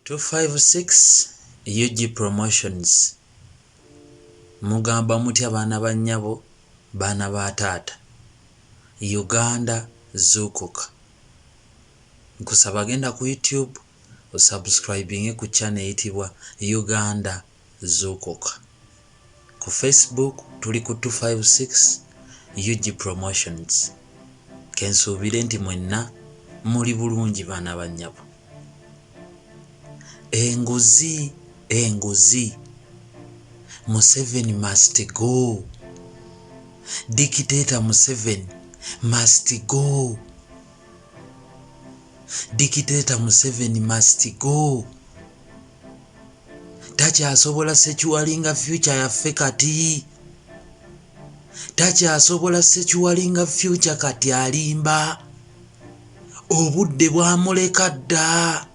256 UG Promotions. Mugamba mutya baana ba nnyabo, baana ba taata. Uganda zuukuka. Nkusaba genda ku YouTube osubscribinge ku channel eyitibwa Uganda zuukuka. Ku Facebook tuli ku 256 UG Promotions. Kensuubire nti mwenna muli bulungi baana ba nnyabo. Enguzi. Museveni must go. Dictator Museveni must go. Dictator Museveni must go. Takyasobola sekiwalinga future yaffe kati. Takyasobola sekiwalinga future kati alimba. Obudde bwamuleka dda.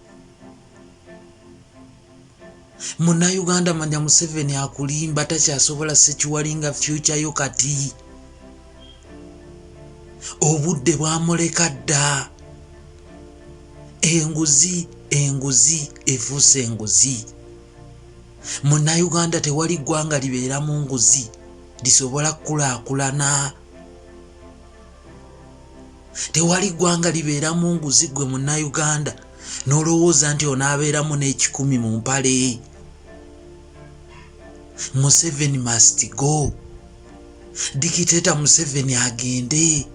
Munnayuganda manya Museveni akulimba, takyasobola sekiwalinga future yo kati. Obudde bwamuleka dda. Enguzi efuuse enguzi. Munnayuganda tewali ggwanga libeera mu nguzi lisobola kukulaakulana. Tewali ggwanga libeera mu nguzi gwe munnayuganda n'olowooza nti onaabeeramu n'ekikumi mu mpale. Museveni must go. Dictator Museveni agende.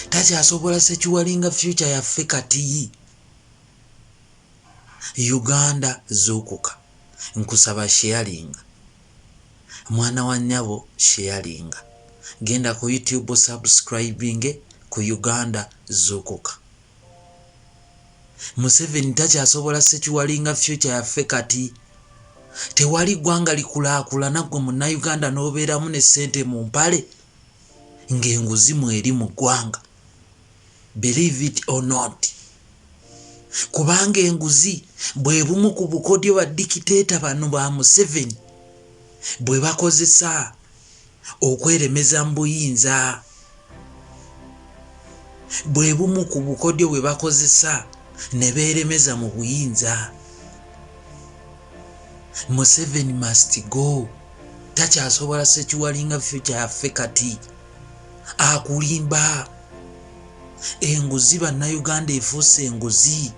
Takyasobola sekiwalinga future yaffe kati. Uganda zuukuka. Nkusaba sharinga. Mwana wa nnyabo sharinga. Genda ku YouTube subscribinge ku Uganda zuukuka. Museveni takyasobola sekiwalinga future yaffe kati. Tewali ggwanga likulaakulana gwe munnayuganda n'obeeramu ne ssente mu mpale ng'enguzi mweri mu ggwanga. Believe it or not. Kubanga enguzi bwe bumu ku bukodyo bwa dictator bano ba Museveni bwe bakozesa okweremeza mu buyinza. Bwe bumu ku bukodyo bwe bakozesa ne beeremeza mu buyinza. Museveni must go. Takyasobola sekiwalinga future yaffe kati. Akulimba. Enguzi bannayuganda efuuse enguzi.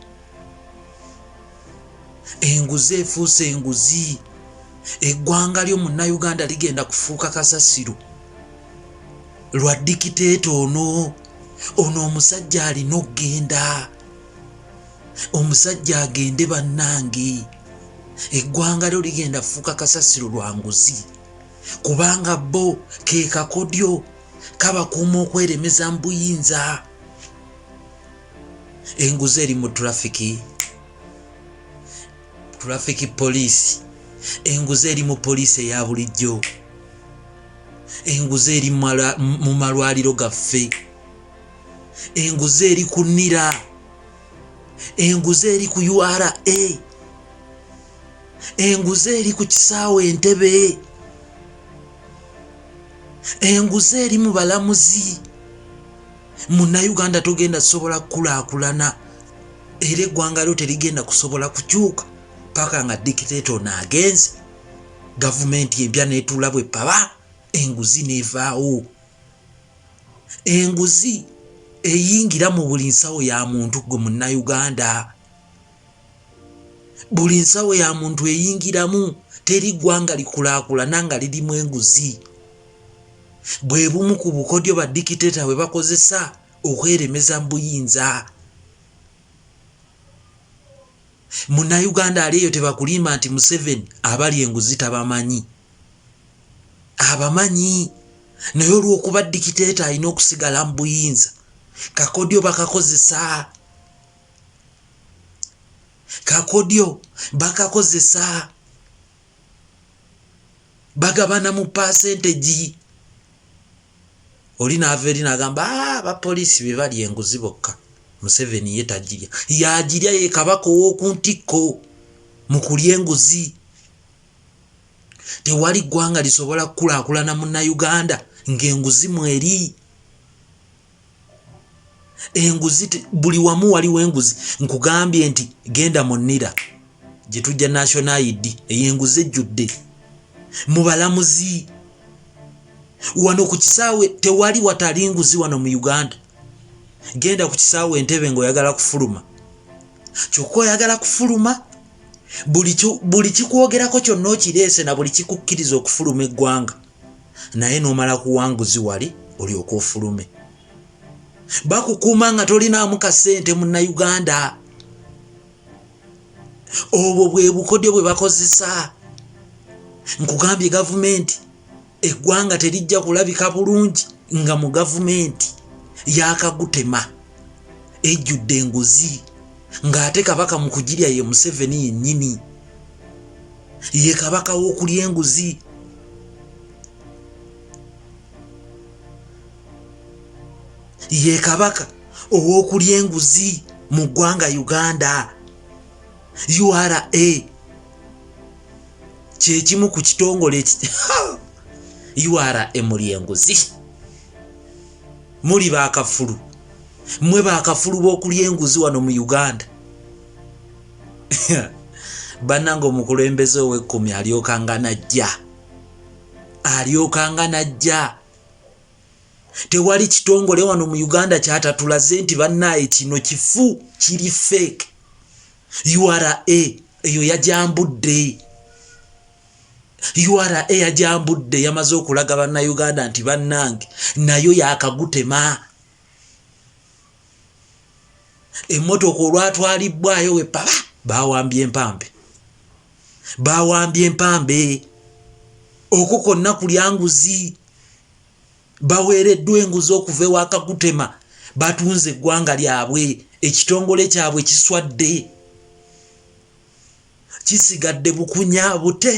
Enguzi efuuse enguzi. Eggwanga lyo munnayuganda ligenda kufuuka kasasiro lwa dictator ono omusajja alina okgenda. Omusajja agende bannange. Eggwanga lyo ligenda kufuuka kasasiro lwa nguzi kubanga bo ke kakodyo kabakuuma okweremeza mu buyinza. Enguzi eri mu traffic police. Enguzi eri mu poliisi eya bulijjo. Enguzi eri mu malwaliro gaffe. Enguzi eri ku NIRA. Enguzi eri ku URA. Enguzi eri ku kisaawe Entebbe. Enguzi eri mu balamuzi. Munnayuganda togenda kusobola kukulaakulana era eggwanga lyo terigenda kusobola kukyuka paka nga dictator naagenze. Gavumenti empya neetuula bwe paba enguzi neevaawo. Enguzi eyingira mu buli nsawo ya muntu gwe munnayuganda. Buli nsawo ya muntu eyingiramu. Teri ggwanga likulaakulana nga lirimu enguzi. Bwe bumu ku bukodyo ba dictator bwe bakozesa okweremeza mu buyinza. Munnayuganda ali eyo tebakulimba nti Museveni abali enguzi tabamanyi. Abamanyi naye olw'okuba dictator alina okusigala mu buyinza kakodyo bakakozesa. Bagabana mu percentage. Oli naava eri n'agamba abapoliisi be bali enguzi bokka. Museveni ye tagirya. Yagirya ye kabaka ow'oku ntikko mu kulya enguzi. Tewali ggwanga lisobola kukulaakulana munnayuganda ng'enguzi mweri. enguzi buli wamu waliwo enguzi nkugambye nti genda munira gye tujja national ID enguzi ejjudde mu balamuzi wano ku kisaawe tewali watali nguzi wano mu Uganda genda ku kisaawe Entebbe ng'oyagala kufuluma kyokka oyagala kufuluma buli kikwogerako kyonna okireese na buli kikukkiriza okufuluma eggwanga naye n'omala kuwanguzi wali olyoka ofulume bakukuuma nga tolinaamu kasente munnayuganda obwo bwe bukodyo bwe bakozesa nkugambye gavumenti eggwanga terijja kulabika bulungi nga mu gavumenti yakagutema ejjudde enguzi ng'ate kabaka mu kugirya ye Museveni yennyini ye kabaka w'okulya enguzi ye kabaka ow'okulya enguzi mu ggwanga Uganda URA kyekimu ku kitongole URA muli enguzi muli bakafulu mwe bakafulu b'okulya enguzi wano mu Uganda bannange omukulembeze ow'ekkumi alyokanga najja tewali kitongole wano mu Uganda kyatatulaze nti bannaaye kino kifu kiri fake URA eyo yajambudde URA yajambudde yamaze okulaga bannayuganda nti bannange nayo yakagutema emmotoka olwatwalibbwayo wepapa bawambye empambe okwo konna kulya nguzi baweereddwa enguzi okuva ewakagutema batunze eggwanga lyabwe ekitongole kyabwe kiswadde kisigadde bukunya bute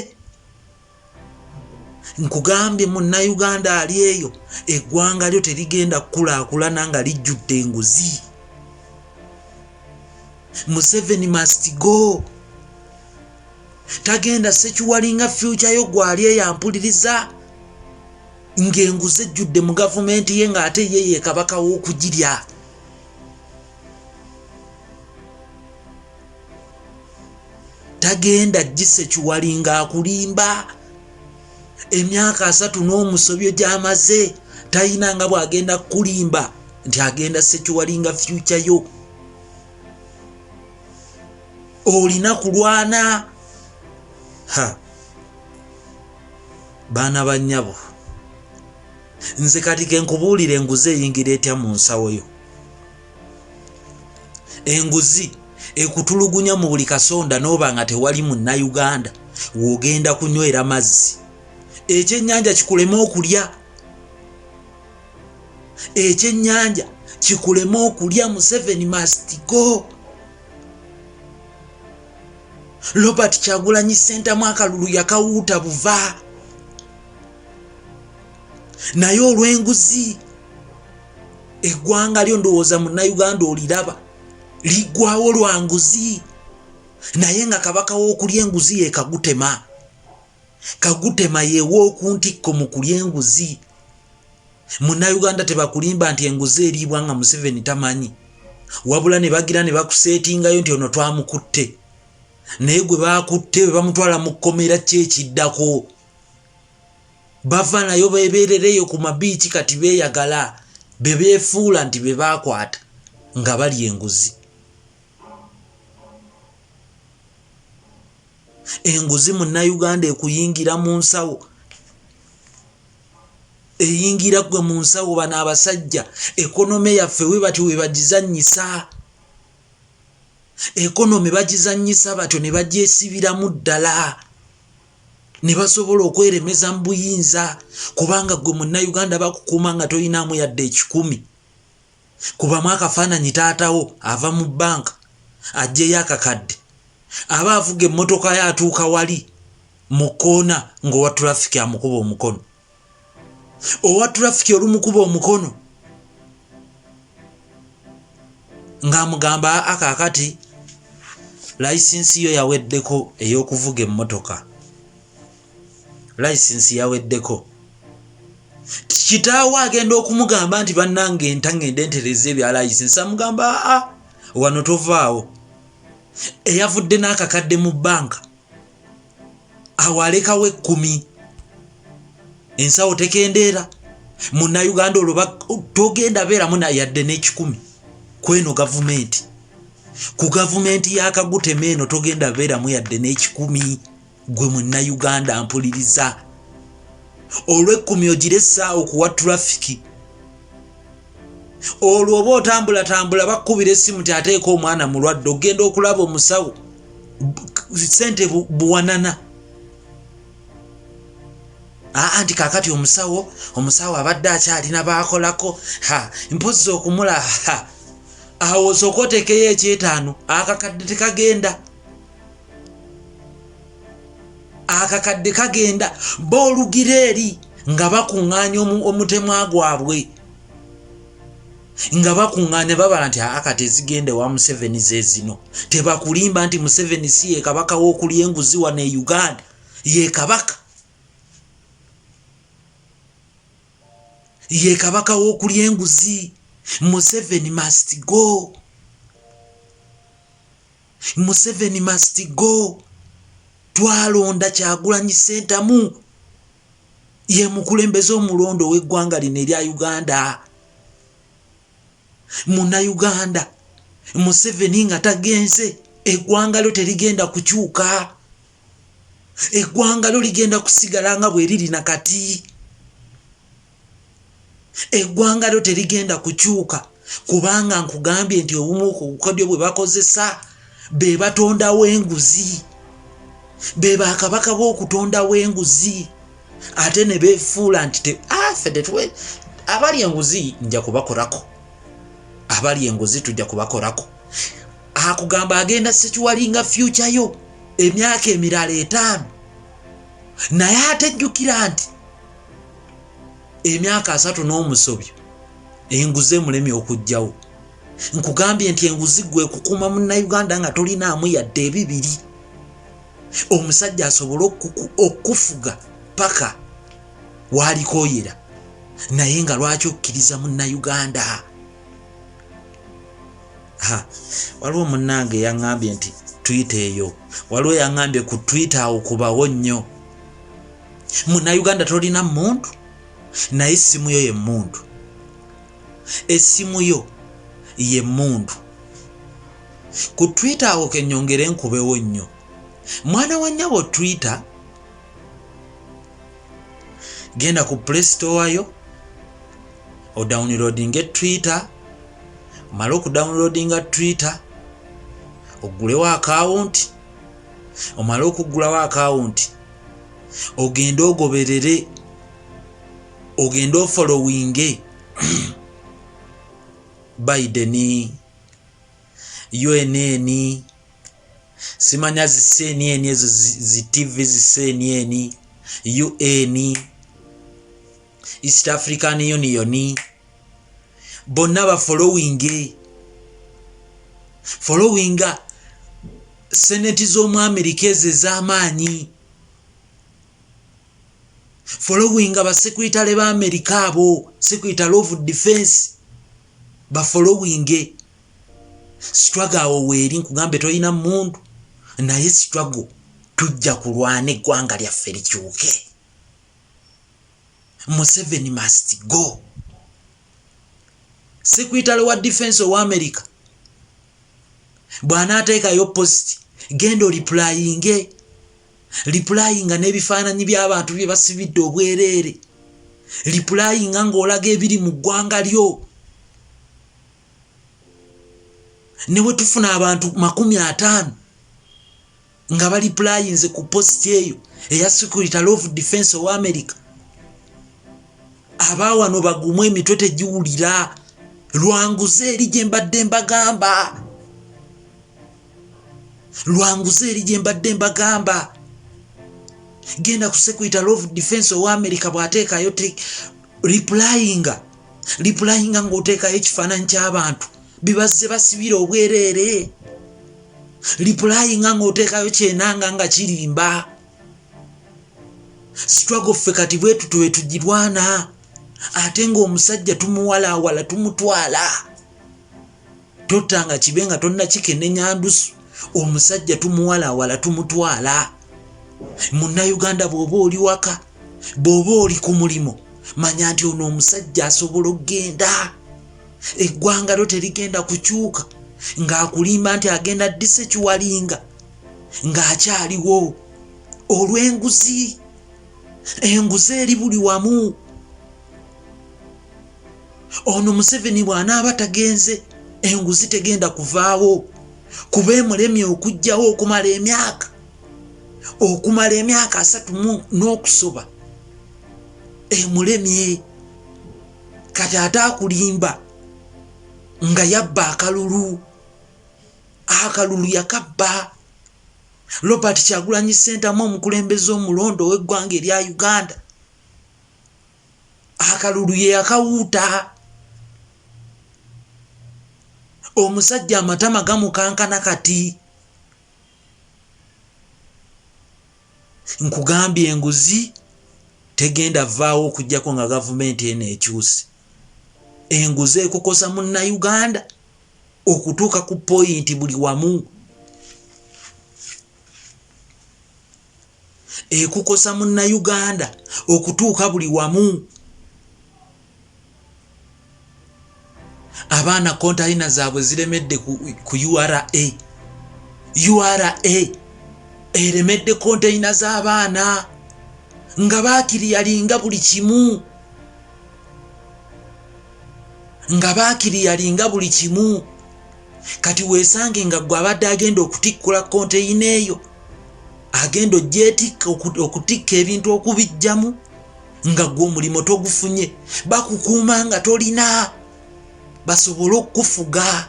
nkugambye munnayuganda ali eyo eggwanga lyo terigenda kukulaakulana nga lijjudde enguzi Museveni must go tagenda sekiwalinga future yo gwali eyampuliriza ng'enguzi ejjudde mu gavumenti ye ng'ate ye kabaka w'okugirya tagenda gise kiwalinga akulimba emyaka 3 n'omusobyo gy'amaze tayina nga bw'agenda kulimba nti agenda sekiwalinga future yo olina kulwana baana bannyabo nze kati kenkubuulira enguzi eyingira etya mu nsawo yo enguzi ekutulugunya mu buli kasonda n'oba nga tewali munnayuganda w'ogenda kunywera mazzi ekyennyanja kikulema okulya ekyennyanja kikulema okulya Museveni must go Robert Kyagulanyi Ssentamu akalulu yakawuuta buva naye olw'enguzi eggwanga lyo ndowooza munnayuganda oliraba liggwawo lwa nguzi naye nga kabaka w'okulya enguzi ye kagutema yeew'okuntikko mu kulya enguzi munnayuganda tebakulimba nti enguzi eriibwa nga Museveni tamanyi wabula ne bagira ne bakuseetingayo nti ono twamukutte naye gwe baakutte be bamutwala mu kkomera kyekiddako bava nayo beebeerereyo ku mabiiki kati beeyagala bebeefuula nti be baakwata nga bali enguzi enguzi munnayuganda ekuyingira mu nsawo eyingira gwe mu nsawo bano abasajja ekonome yaffe we batyo we bagizannyisa ekonome bagizannyisa batyo ne bagyesibiramu ddala ne basobola okweremeza mu buyinza kubanga gwe munnayuganda bakukuuma nga toyinaamu yadde 10 kubamu akafaananyi taatawo ava mu bbanka ajjeyo akakadde aba avuga emmotoka ye atuuka wali mu kkoona ng'owa tulafiki amukuba omukono owa tulafiki olumukuba omukono ng'amugamba akakati layisinsi yo yaweddeko ey'okuvuga emmotoka layisinsi yaweddeko kitaawo agenda okumugamba nti bannange ntangende entereze ebya license amugamba wano tovaawo eyavudde n'akakadde mu banka awalekawo 10 ensawo tekendeera munnayuganda olwo togenda beeramu yadde n'10 kweno gavumenti ku gavumenti yakagutema eno togenda beeramu yadde n'10 gwe munnayuganda mpuliriza olw'10 ogire essaawa okuwa trafiki olwo oba otambula bakkubira essimu ti ateeka omwana mulwadde ogenda okulaba omusawo sente buwanana anti kakati omusawo abadde akyalina baakolako mpozi okumula awo osooka oteekeyo ekyetaano akakadde tekagenda akakadde kagenda boolugira eri nga bakuŋŋaanya omutemwa gwabwe nga bakuŋŋaanya babala nti akati ezigende wa Museveni ze zino tebakulimba nti Museveni si ye kabaka w'okulya enguzi wano e Uganda ye kabaka w'okulya enguzi. Museveni must go. Museveni must go. Twalonda Kyagulanyi Ssentamu ye mukulembeze omulondo w'eggwanga lino erya Uganda. Munnayuganda Museveni nga tagenze eggwanga lyo terigenda kukyuka. Eggwanga lyo ligenda kusigala nga bwe liri nakati. Eggwanga lyo terigenda kukyuka kubanga nkugambye nti obumu ku bukodyo bwe bakozesa be batondawo enguzi. Be bakabaka b'okutondawo enguzi ate ne beefuula nti fedetwe abali enguzi nja kubakorako. Abali enguzi tujja kubakorako. Akugamba agenda Ssekiwalinga future yo emyaka emirala 5 naye atejjukira nti emyaka 3 n'omusobyo enguzi emulemye okujjawo. Nkugambye nti enguzi gwe kukuuma munnayuganda nga tolinaamu yadde 2. Omusajja asobola okufuga paka waalikoyera naye nga lwaki okkiriza munnayuganda. Waliwo munnange yaŋŋambye nti Twitter eyo waliwo yaŋŋambye ku Twitter awo kubawo nnyo. Munnayuganda tolina muntu naye essimu yo ye muntu. Essimu yo ye muntu. Ku Twitter awo kennyongere nkubewo nnyo. Mwana wa nnyabo Twitter genda ku Play Store yo odownloadinge Twitter. Mala okudownloadinga Twitter ogulewo account. Omala okugulawo account ogenda ogoberere ogenda ofollowinge Biden, UNN, simanya CNN ezo zi TV CNN, UN, East African Union, bonna ba followinge. Followinga Senate z'omu America ez'amaanyi. Followinga ba secretary ba America abo, Secretary of Defense ba followinge. Struggle awo weeri nkugambe toyina muntu naye struggle tujja kulwana eggwanga lyaffe likyuke. Museveni must go. Secretary wa Defense wa America bw'anaateekayo post genda replyinga n'ebifaananyi by'abantu bye basibidde obwereere. Replyinga ng'olaga ebiri mu ggwanga lyo. Ne bwe tufuna abantu 50 nga bariplyinze ku post eyo eya Secretary of Defense wa America, abawano bagumu emitwe tegiwulira. Lwanguze eri gye mbadde mbagamba. Lwanguze eri gye mbadde mbagamba. Genda ku Secretary of Defense wa America bw'ateekayo replyinga ng'oteekayo ekifaananyi ky'abantu bibazze basibira obwereere. Replyinga ng'oteekayo kyenanga nga kirimba. Struggle ffe kati bwetu tugirwana. ate ng'omusajja tumuwalaawala tumutwala totanga kibenga tonna kikenenya ndusu omusajja tumuwalaawala tumutwala. Munnayuganda bw'oba oli waka bw'oba oli ku mulimo manya nti ono omusajja asobola okgenda. Eggwanga lyo terigenda kukyuka ng'akulimba nti agenda ddise Kiwalinga ng'akyaliwo olw'enguzi. Enguzi eri buli wamu. Ono Museveni bw'anaaba tagenze enguzi tegenda kuvaawo kuba emulemye okujjawo okumala emyaka 3 n'okusoba. Emulemye kati ate akulimba nga yabba akalulu yakabba. Robert Kyagulanyi Ssentamu omukulembeze omulondo w'eggwanga erya Uganda akalulu ye yakawuuta. Omusajja amatama gamukankana kati. Nkugambye enguzi tegenda vaawo okujjako nga gavumenti eno ekyuse. Enguzi ekukosa munnayuganda okutuuka ku poyinti buli wamu. Ekukosa munnayuganda okutuuka buli wamu. Abaana kontayina zaabwe ziremedde ku URA. URA eremedde kontayina z'abaana nga baakiriyalinga buli kimu. Kati weesange nga gwe abadde agenda okutikkula kontayina eyo agenda ogyetikka okutikka ebintu okubijjamu nga gwe omulimo togufunye. Bakukuuma nga tolina basobole okukufuga.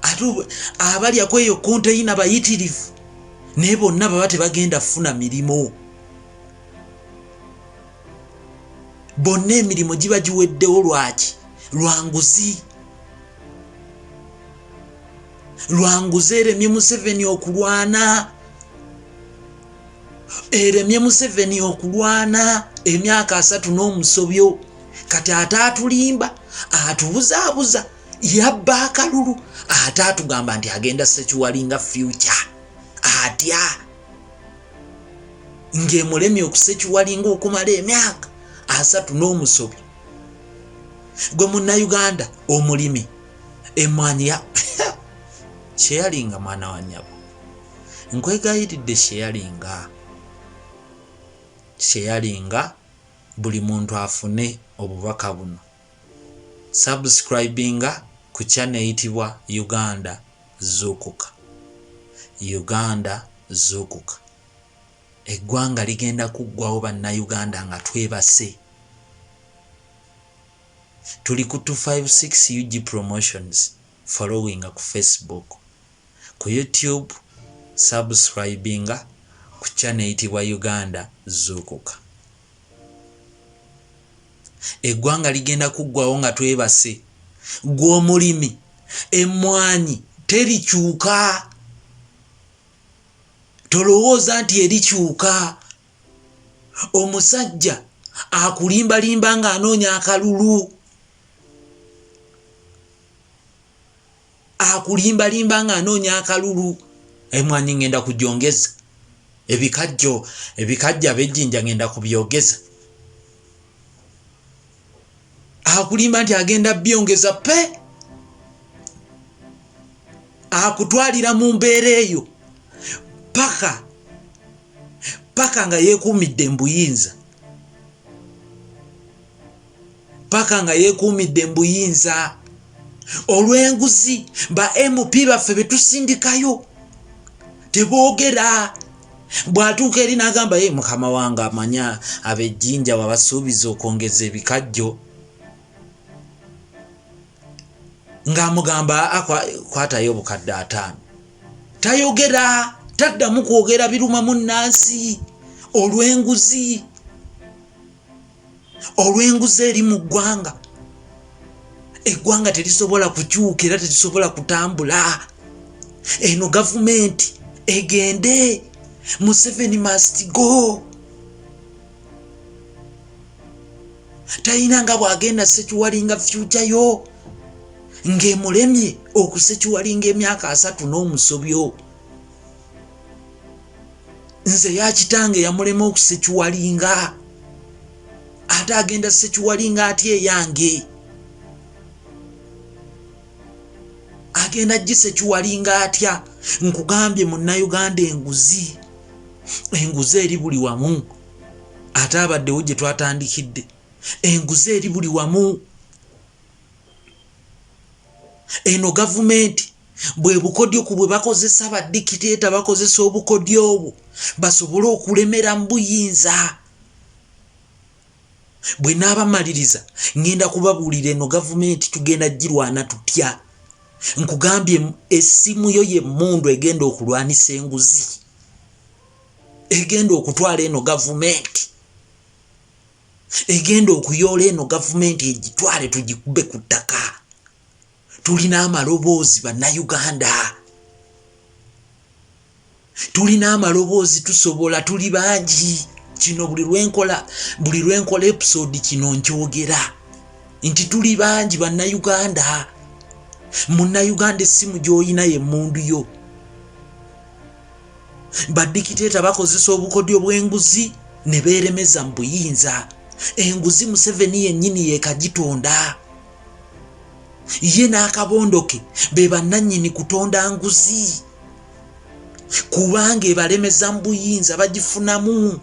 Ate abalya kweyo kontayina bayitirivu naye bonna baba tebagenda funa mirimo. Bonna emirimu giba giweddewo. Lwaki? Lwanguzi eremye Museveni okulwana emyaka 3 n'omusobyo. Kati ate atulimba atubuzaabuza yabba akalulu ate atugamba nti agenda Ssekiwalinga future atya ng'emulemye okuSsekiwalinga okumala emyaka 3 n'omusobyo. Gwe munnayuganda omulimi emmwanyi ya sharinga mwana wa nnyabo nkwegayiridde sharinga buli muntu afune obubaka buno. Subscribinga ku channel eyitibwa Uganda Zuukuka. Eggwanga ligenda kuggwawo bannayuganda nga twebase. Tuli ku 256 UG Promotions following ku Facebook. Ku YouTube subscribinga ku channel eyitibwa Uganda Zuukuka. Eggwanga ligenda kuggwawo nga twebase. Gw'omulimi emmwanyi terikyuka. Tolowooza nti erikyuka. Omusajja akulimbalimba nga anoonya akalulu. Emmwanyi ngenda kugyongeza. Ebikajja b'ejjinja ngenda kubyogeza. Akulimba nti agenda byongeza pe. Akutwalira mu mbeera eyo paka nga yeekuumidde mbuyinza. Olw'enguzi ba MP baffe betusindikayo teboogera. Bw'atuuka eri n'agamba mukama wange amanya ab'ejjinja wabasuubiza okwongeza ebikajjo ng'amugamba kwatayo obukadde 5. Tayogera, taddamu kwogera biruma munnansi. Olw'enguzi eri mu ggwanga. Eggwanga terisobola kukyuka era terisobola kutambula. Eno gavumenti egende. Museveni must go. talina nga bw'agenda sekiwalinga future yo ng'emulemye okusekiwalinga emyaka 3 n'omusobyo. Nze yakitange yamulema okusekiwalinga ate agenda sekiwalinga atya eyange agenda gisekiwalinga atya. Nkugambye munnayuganda enguzi eri buli wamu ate abaddewo gye twatandikidde. Enguzi eri buli wamu. Eno gavumenti bwe bukodyo ku bwe bakozesa badikiteeta bakozesa obukodyo obwo basobole okulemera mu buyinza. Bwe naabamaliriza ngenda kubabuulira eno gavumenti tugenda girwana tutya. Nkugambye essimu yo y'emmundu egenda okulwanisa enguzi, egenda okutwala eno gavumenti, egenda okuyoola eno gavumenti egitwale tugikube ku ttaka. Tulina amaloboozi bannayuganda, tulina amaloboozi tusobola, tuli bangi. Kino buli lwenkola episode kino nkyogera nti tuli bangi bannayuganda. Munnayuganda essimu gy'olina y'emmundu yo. Badikiteeta bakozesa obukodyo bw'enguzi ne beeremeza mu buyinza. Enguzi Museveni yennyini yeekagitonda. Ye n'akabondoke be bannannyini kutonda nguzi kubanga ebalemeza mu buyinza bagifunamu.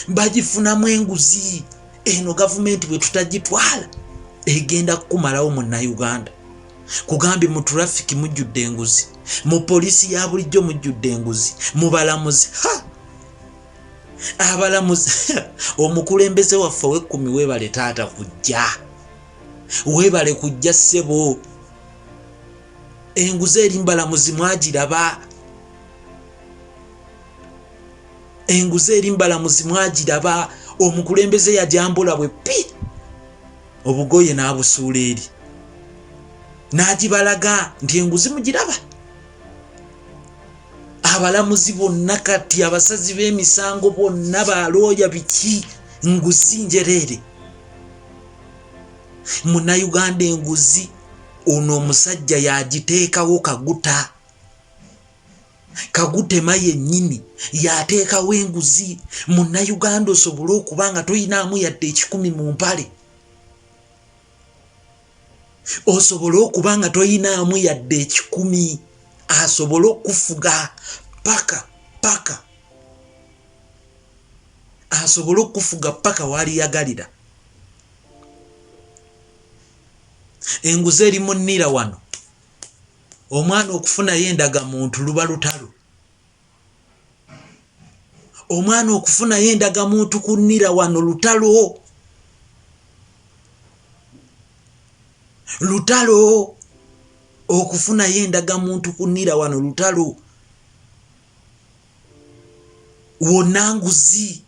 Bagifunamu enguzi. Eno gavumenti bwe tutagitwala egenda kukumalawo munnayuganda. Kugambye mu traffic mujjudde enguzi, mu polisi ya bulijjo mujjudde enguzi, mu balamuzi abalamuzi omukulembeze waffe w'ekkumi weebale taata kujja, weebale kujja ssebo. Enguzi eri mbalamuzi mwagiraba, enguzi eri mbalamuzi mwagiraba. Omukulembeze yajambula bwe pi obugoye n'abusuula eri n'agibalaga nti enguzi mugiraba. Abalamuzi bonna kati abasazi b'emisango bonna balooya biki nguzi njereere. Munnayuganda enguzi ono omusajja yagiteekawo kaguta. Kagutema yennyini yateekawo enguzi. Munnayuganda osobole okuba nga toyinaamu yadde 10 mu mpale, osobole okuba nga toyinaamu yadde 10, asobole okufuga paka asobole okufuga paka waliyagalira. Enguzi eri munnira wano. Omwana okufunayo endagamuntu luba lutalo. Omwana okufunayo endagamuntu kunnira wano lutalo. Lutalo. Okufunayo endagamuntu kunnira wano lutalo. Wonna nguzi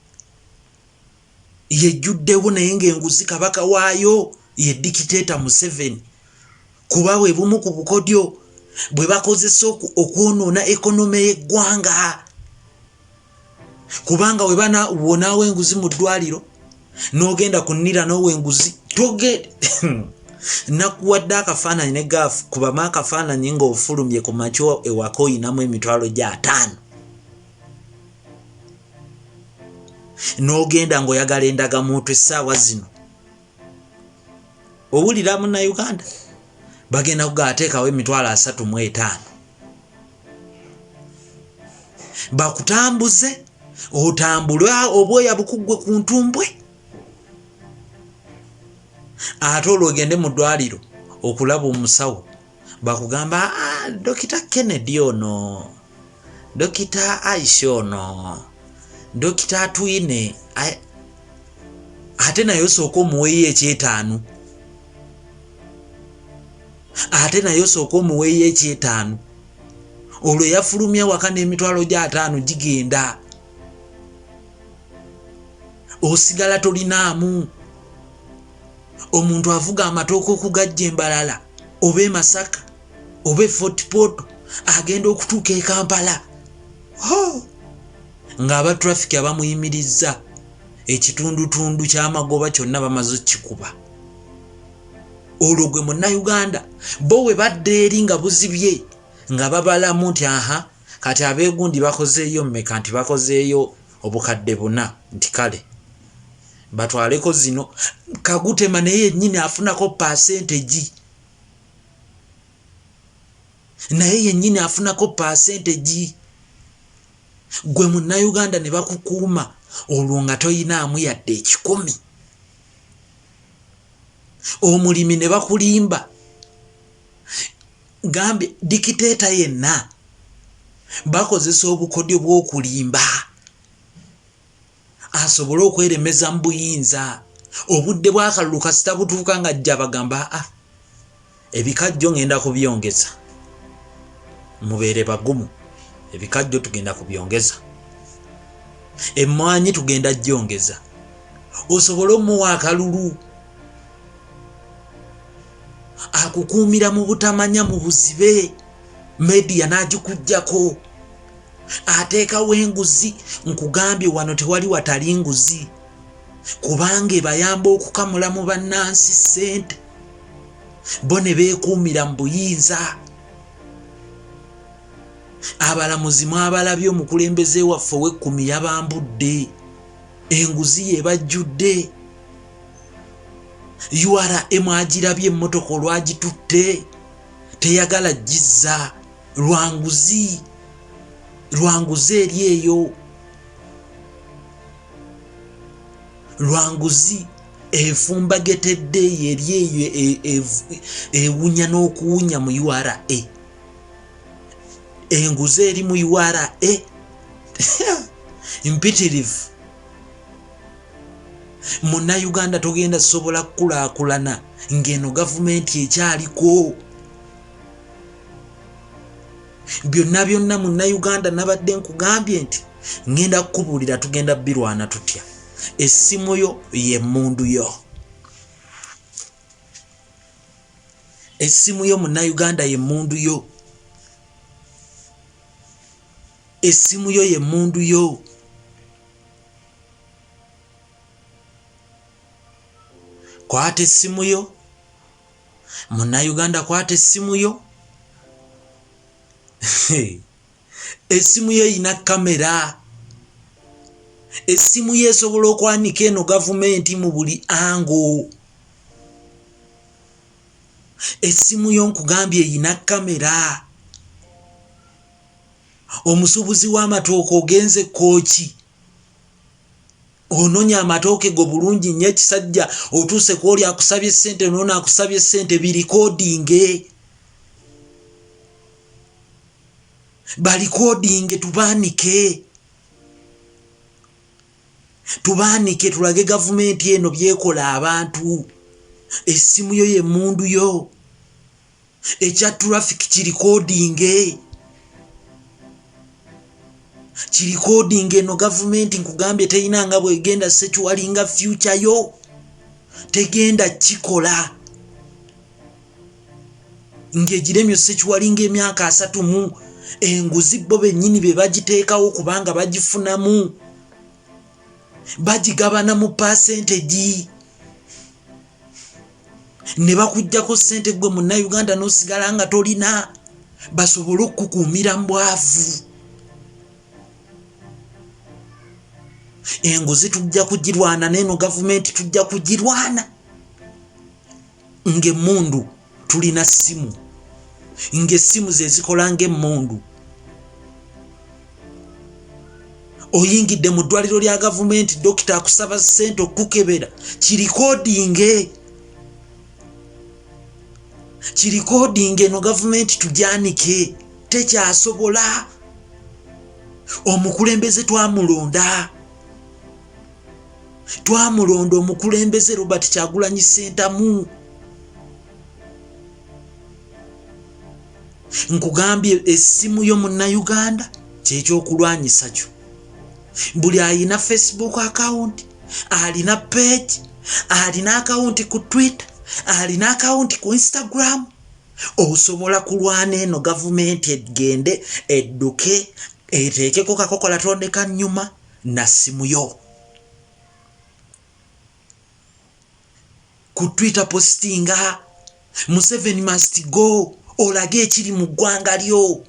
yejjuddewo naye ng'enguzi kabaka waayo ye dikiteeta Museveni. Kuba bwe bumu ku bukodyo bwe bakozesa okwonoona ekonomi y'eggwanga. Kubanga wonaawo enguzi mu ddwaliro n'ogenda kunnira n'owenguzi togende. Nakuwadde akafaananyi ne gaafu kubamu akafaananyi ng'ofulumye ku makyo ewaka oyinamu emitwalo gya 5 n'ogenda ng'oyagala endagamuntu essaawa zino. Owulira munnayuganda bagenda kugateekawo emitwalo 35 bakutambuze otambula obwoya bukuggwe ku ntumbwe. Ate olwogende mu ddwaliro okulaba omusawo bakugamba Dokita Kennedy ono, Dokita Aisha ono, Dokita Atwine. Ate naye osooka omuweeyo eky'etaano. Olwo yafulumya waka n'emitwalo gya 5 gigenda. Osigala tolinaamu. Omuntu avuga amatooke okugajja Embalala oba e Masaka oba e Fort Portal agenda okutuuka e Kampala ng'aba traffic abamuyimirizza ekitundutundu ky'amagoba kyonna bamaze kikuba. Olwo gwe Munnayuganda bo we badde eri nga buzibye nga babalamu nti aha kati abeegundi bakozeeyo mmeka nti bakozeeyo obukadde 4 nti kale batwaleko zino. Kagutema naye yennyini afunako percentage. Naye yennyini afunako percentage. Gwe Munnayuganda ne bakukuuma olwo nga toyinaamu yadde 10. Omulimi ne bakulimba. Gambye dikiteeta yenna bakozesa obukodyo bw'okulimba asobole okweremeza mu buyinza. Obudde bw'akalulu kasita butuuka nga ajja bagamba ebikajjo ngenda kubyongeza. Mubeere bagumu, ebikajjo tugenda kubyongeza. Emmwanyi tugenda gyongeza. Osobole omuwa akalulu akukuumira mu butamanya mu buzibe. Media n'agikujjako ateekawo enguzi. Nkugambye wano tewali watali nguzi kubanga ebayamba okukamula mu bannansi ssente bo ne beekuumira mu buyinza. Abalamuzi mwabalabye omukulembeze waffe ow'ekkumi yabambudde. Enguzi yebajjudde. URM agirabye emmotoka olwagitutte teyagala gizza lwanguzi. Lwanguzi eri eyo. Lwanguzi efumbagetedde eri eyo ewunya n'okuwunya mu URA. Enguzi eri mu URA mpitirivu. Munnayuganda togenda sobola kukulaakulana ng'eno gavumenti ekyaliko. Byonna byonna Munnayuganda nabadde nkugambye nti ngenda kukubuulira tugenda birwana tutya. Essimu yo y'emmundu yo. Essimu yo Munnayuganda y'emmundu yo. Essimu yo y'emmundu yo. Kwata essimu yo Munnayuganda, kwata essimu yo. Essimu yo erina kamera. Essimu yo esobola okwanika eno gavumenti mu buli ango. Essimu yo nkugambye erina kamera. Omusuubuzi w'amatooke ogenze kooki ononya amatooke go bulungi nnyo ekisajja otuuse kwoli akusabye ssente nono akusabye ssente birikodinge. Balikodinge tubaanike. Tubaanike tulage gavumenti eno byekola abantu. Essimu yo y'emmundu yo. Ekya traffic kirikodinge. Kirikodinge eno gavumenti nkugambye teyina nga bwegenda sekiwalinga future yo. Tegenda kikola. Ng'egiremyo sekiwalinga emyaka 3 mu enguzi bo bennyini be bagiteekawo kubanga bagifunamu. Bagigabana mu percentage. Ne bakujjako ssente gwe Munnayuganda n'osigala nga tolina. Basobole okukuumira mu bwavu. Enguzi tujja kugirwana n'eno gavumenti tujja kugirwana. Ng'emmundu tulina ssimu. Ng'essimu ze zikola ng'emmundu. Oyingidde mu ddwaliro lya gavumenti dokita akusaba ssente okukebera. Kirikodinge. Kirikodinge eno gavumenti tugyanike. Tekyasobola. Omukulembeze twamulonda. Twamulonda omukulembeze Robert Kyagulanyi Ssentamu. Nkugambye essimu yo Munnayuganda kyekyokulwanyisa kyo. Buli alina Facebook account, alina page, alina account ku Twitter, alina account ku Instagram. Osobola kulwana eno gavumenti egende edduke eteekeko kakokola tondeka nnyuma na ssimu yo. ku Twitter postinga Museveni must go olage ekiri mu ggwanga lyo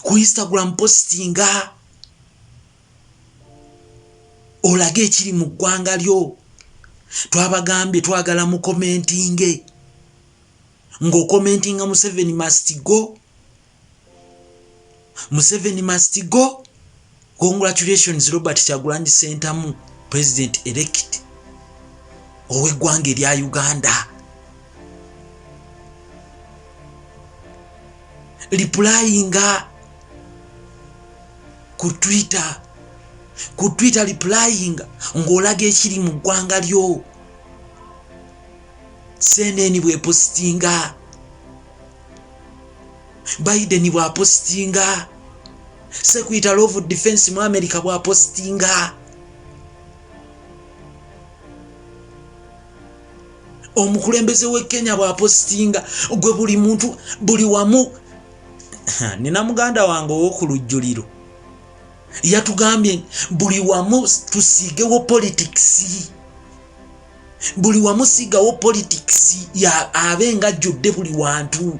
ku Instagram postinga olage ekiri mu ggwanga lyo twabagambye twagala mu commenting ngo commentinga Museveni must go Museveni must go. Congratulations Robert Kyagulanyi Ssentamu president elect ow'eggwanga erya Uganda. Replyinga ku Twitter replyinga ng'olaga ekiri mu ggwanga lyo. CNN bwe postinga, Biden bwa postinga, Secretary of Defense mu America bwa postinga, omukulembeze we Kenya bwa postinga. Gwe buli muntu buli wamu nina muganda wange ow'okulujjuliro yatugambye buli wamu tusiigewo politics, buli wamu sigawo politics ya abenga judde buli wantu.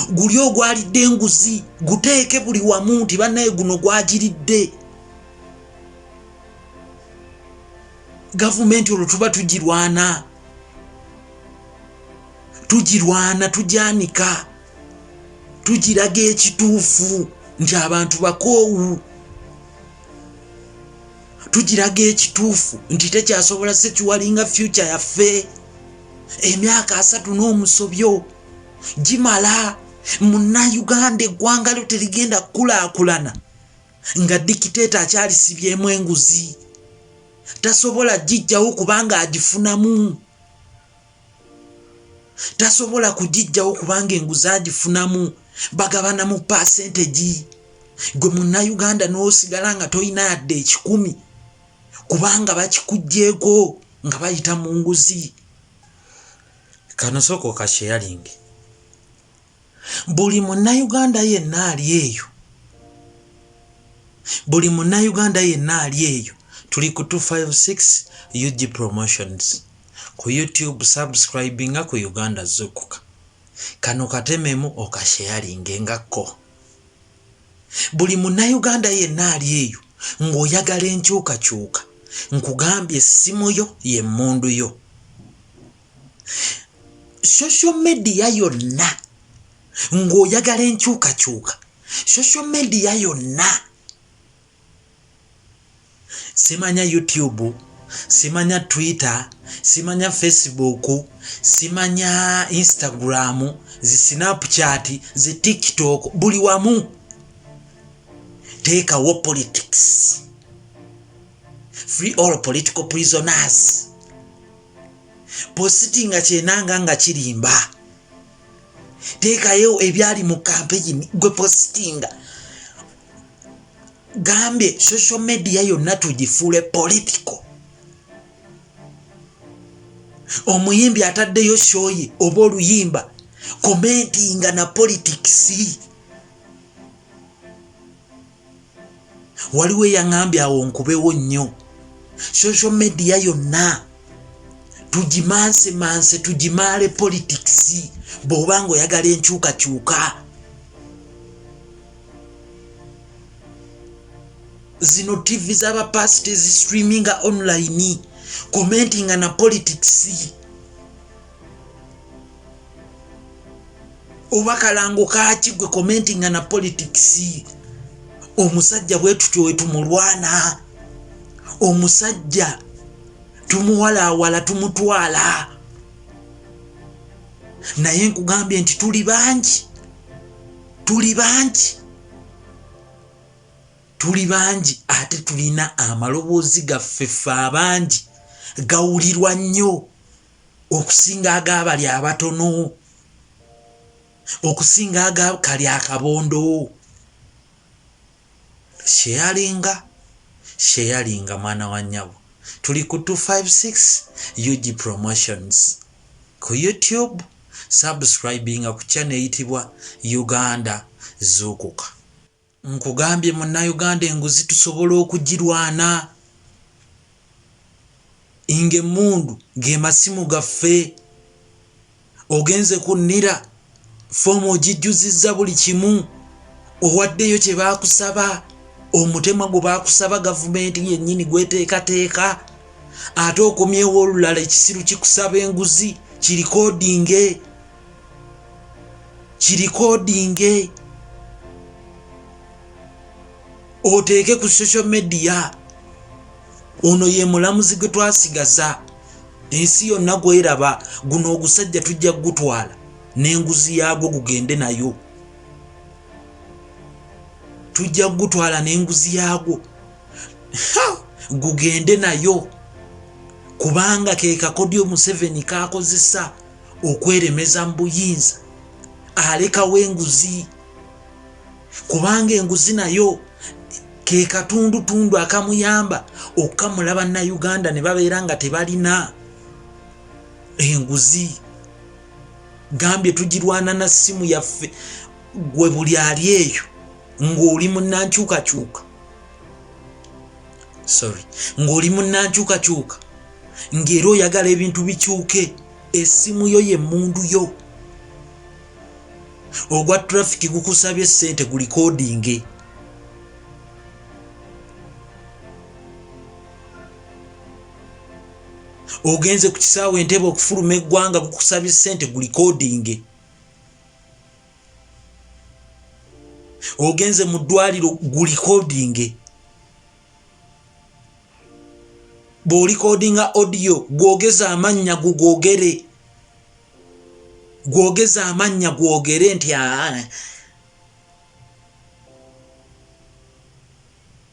Guli ogwalidde enguzi guteeke buli wamu nti bannaye guno gwagiridde. Gavumenti olwo tuba tugirwana tujyanika tugiraga ekituufu nti abantu bakoowu, tugiraga ekituufu nti tekyasobola sekiwalinga future yaffe. Emyaka 3 n'omusobyo gimala Munnayuganda eggwanga lyo terigenda kukulaakulana nga dikiteeta akyalisibyemu enguzi, tasobola gijjawo kubanga agifunamu, tasobola kugijjawo kubanga enguzi agifunamu, bagabana mu percentage. Gwe Munnayuganda n'osigala nga toyina yadde 10 kubanga bakikugjeeko nga bayita mu nguzi. Kano soko ka sharing. Buli Munnayuganda yenna ali eyo, buli Munnayuganda yenna ali eyo. Tuli ku 256 UG Promotions ku YouTube. Subscribinga ku Uganda Zukuka. Kano katememu okasharinge ngako. Buli Munnayuganda yenna ali eyo ng'oyagala enkyukakyuka, nkugambye essimu yo y'emmundu yo. Social media yonna ng'oyagala enkyukakyuka, social media yonna. Simanya YouTube, simanya Twitter, simanya Facebook, simanya Instagram, zi Snapchat, zi TikTok, buli wamu teekawo politics. Free all political prisoners. Postinga kyenanga nga kirimba. Teekayo ebyali mu campaign gwe postinga. Gambye social media yonna tugifuule political. Omuyimbi ataddeyo shoyi oba oluyimba commentinga na politics. Waliwo yangambye awo nkubewo nnyo. Social media yonna tugimanse tugimaale politics bw'oba ng'oyagala enkyukakyuka. Zino TV z'aba pastors streaminga online commentinga na politics. Oba kalango kaaki gwe commentinga na politics. Omusajja bwe tutyo we tumulwana, omusajja tumuwalaawala tumutwala. Naye nkugambye nti tuli bangi ate tulina amaloboozi gaffe ffe abangi gawulirwa nnyo okusinga ag'abali abatono, okusinga ag'akali akabondo. Sharinga mwana wa nnyabo. Tuli ku 256 UG Promotions ku YouTube. Subscribinga ku channel eyitibwa Uganda Zukuka. Nkugambye Munnayuganda enguzi tusobola okugirwana. inge mundu ge masimu gaffe ogenze kunnira fomu ogijjuzizza buli kimu owaddeyo kye baakusaba omutemwa gwe baakusaba gavumenti yennyini gweteekateeka ate okomyewo olulala ekisiru kikusaba enguzi kirikoodinge oteeke ku social media. Ono ye mulamuzi gwe twasigaza ensi yonna gweraba guno ogusajja tujja gutwala n'enguzi yaagwo gugende nayo tujja gutwala n'enguzi yaagwo gugende nayo kubanga ke kakodyo Museveni kakozesa okweremeza mu buyinza alekawo enguzi kubanga enguzi nayo ke katundu akamuyamba okamulaba na Uganda ne babeera nga tebalina enguzi gambye tugirwana na simu yaffe gwe buli ali eyo ng'oli munnankyukakyuka ng'oli munnankyukakyuka ng'era oyagala ebintu bikyuke essimu yo ye mundu yo ogwa traffic gukusabye ssente gulikodinge ogenze ku kisaawe Entebbe okufuluma eggwanga gukusabye ssente gulikodinge ogenze mu ddwaliro gulikodinge bw'olikodinga audio gwogeza amannya gwogere nti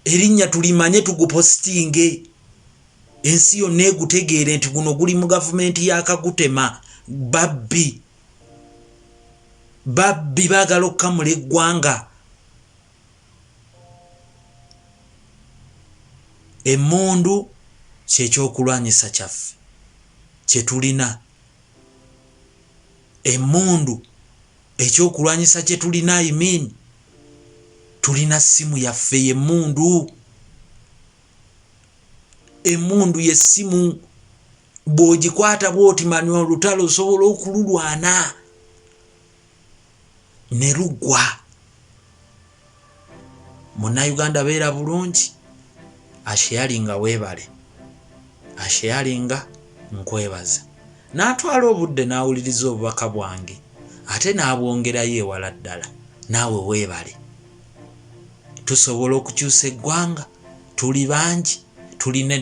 erinnya tulimanye tugupositinge ensi yonna egutegeere nti guno guli mu gavumenti yakagutema babbi baagala okukamula eggwanga. Emmundu kyekyokulwanyisa kyaffe kye tulina. Emmundu ekyokulwanyisa kye tulina tulina simu yaffe y'emmundu. Emmundu y'essimu bw'ogikwata bw'oti manya olutalo osobola okululwana ne luggwa. Munnayuganda beera bulungi. Asheyalinga weebale. Asheyalinga nkwebaza. N'atwala obudde n'awuliriza obubaka bwange ate n'abwongerayo ewala ddala. Naawe weebale. Tusobola okukyusa eggwanga. Tuli bangi tulina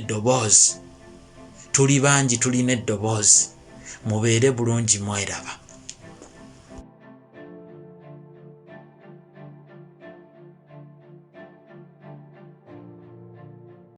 eddoboozi. Mubeere bulungi mweraba.